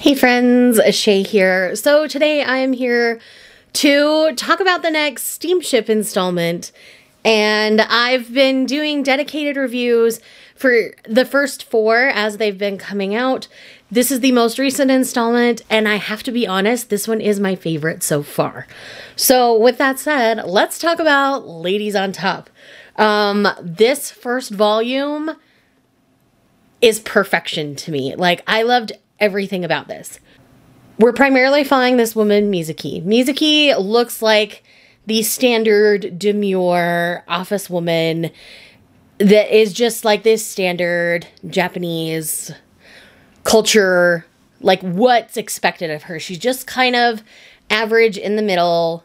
Hey friends, Shay here. So today I am here to talk about the next Steamship installment, and I've been doing dedicated reviews for the first four as they've been coming out. This is the most recent installment, and I have to be honest, this one is my favorite so far. So with that said, let's talk about Ladies on Top. This first volume is perfection to me. Like, I loved everything about this. We're primarily following this woman, Mizuki. Mizuki looks like the standard demure office woman that is just like this standard Japanese culture, like what's expected of her. She's just kind of average in the middle,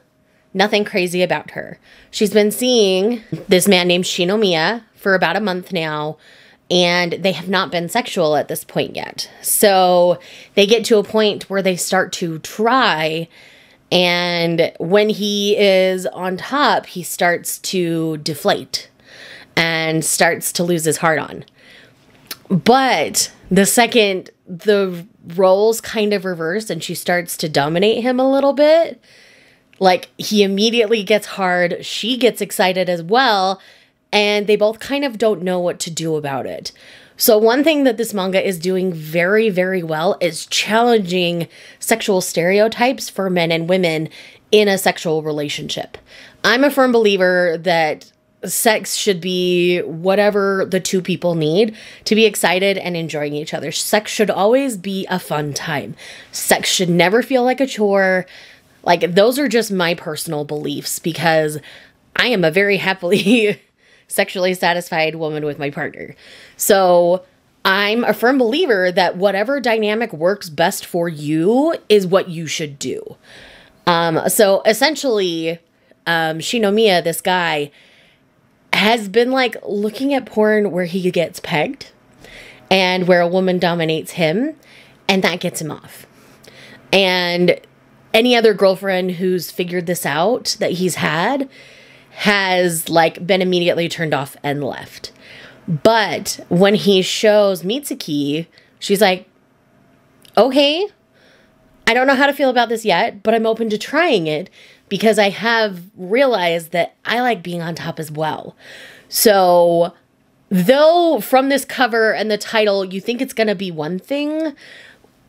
nothing crazy about her. She's been seeing this man named Shinomiya for about a month now, and they have not been sexual at this point yet. So they get to a point where they start to try, and when he is on top, he starts to deflate and starts to lose his heart on. But the second the roles kind of reverse and she starts to dominate him a little bit, like, he immediately gets hard, she gets excited as well, and they both kind of don't know what to do about it. So one thing that this manga is doing very, very well is challenging sexual stereotypes for men and women in a sexual relationship. I'm a firm believer that sex should be whatever the two people need to be excited and enjoying each other. Sex should always be a fun time. Sex should never feel like a chore. Like, those are just my personal beliefs, because I am a very happily sexually satisfied woman with my partner. So I'm a firm believer that whatever dynamic works best for you is what you should do. So essentially, Shinomiya, this guy, has been like looking at porn where he gets pegged and where a woman dominates him, and that gets him off. And any other girlfriend who's figured this out that he's had has like been immediately turned off and left. But when he shows Mitsuki, she's like, okay, I don't know how to feel about this yet, but I'm open to trying it because I have realized that I like being on top as well. So though from this cover and the title, you think it's going to be one thing,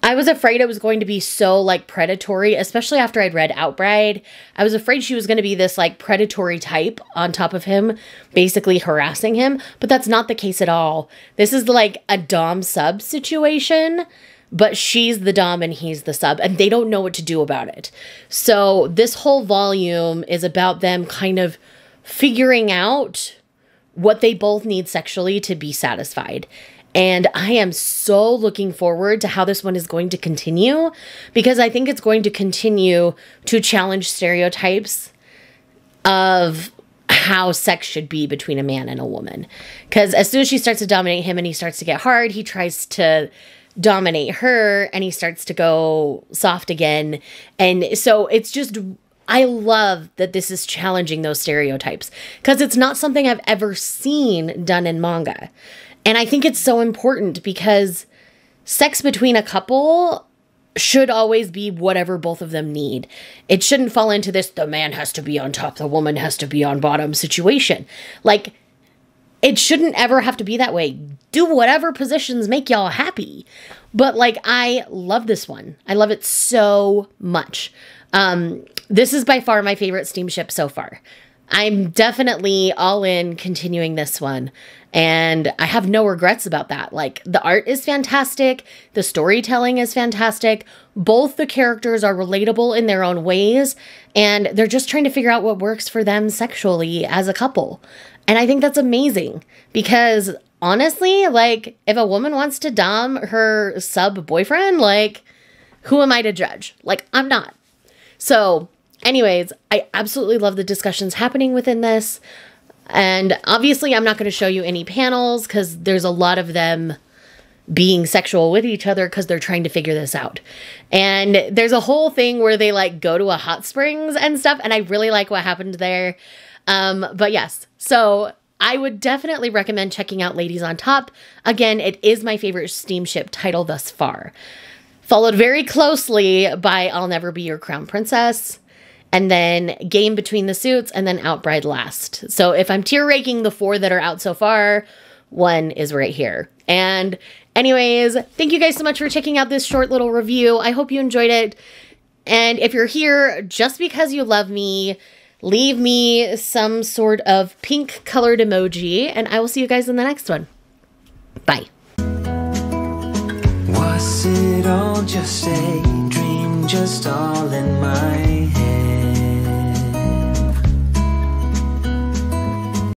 I was afraid it was going to be so like predatory, especially after I'd read Outbride. I was afraid she was going to be this like predatory type on top of him, basically harassing him, but that's not the case at all. This is like a dom sub situation, but she's the dom and he's the sub, and they don't know what to do about it. So this whole volume is about them kind of figuring out what they both need sexually to be satisfied. And I am so looking forward to how this one is going to continue, because I think it's going to continue to challenge stereotypes of how sex should be between a man and a woman. Because as soon as she starts to dominate him and he starts to get hard, he tries to dominate her and he starts to go soft again. And so it's just, I love that this is challenging those stereotypes, because it's not something I've ever seen done in manga. And I think it's so important, because sex between a couple should always be whatever both of them need. It shouldn't fall into this, the man has to be on top, the woman has to be on bottom situation. Like, it shouldn't ever have to be that way. Do whatever positions make y'all happy. But like, I love this one. I love it so much. This is by far my favorite Steamship so far. I'm definitely all in continuing this one, and I have no regrets about that. Like, the art is fantastic, the storytelling is fantastic, both the characters are relatable in their own ways, and they're just trying to figure out what works for them sexually as a couple. And I think that's amazing, because honestly, like, if a woman wants to dom her sub boyfriend, like, who am I to judge? Like, I'm not. So anyways, I absolutely love the discussions happening within this. And obviously, I'm not going to show you any panels, because there's a lot of them being sexual with each other because they're trying to figure this out. And there's a whole thing where they like go to a hot springs and stuff, and I really like what happened there. But yes, so I would definitely recommend checking out Ladies on Top. Again, it is my favorite Steamship title thus far. followed very closely by I'll Never Be Your Crown Princess, and then Game Between the Suits, and then Outbride last. So if I'm tier ranking the 4 that are out so far, 1 is right here. And anyways, thank you guys so much for checking out this short little review. I hope you enjoyed it. And if you're here just because you love me, leave me some sort of pink colored emoji, and I will see you guys in the next one. Bye. Was it all just a dream, just all in my head?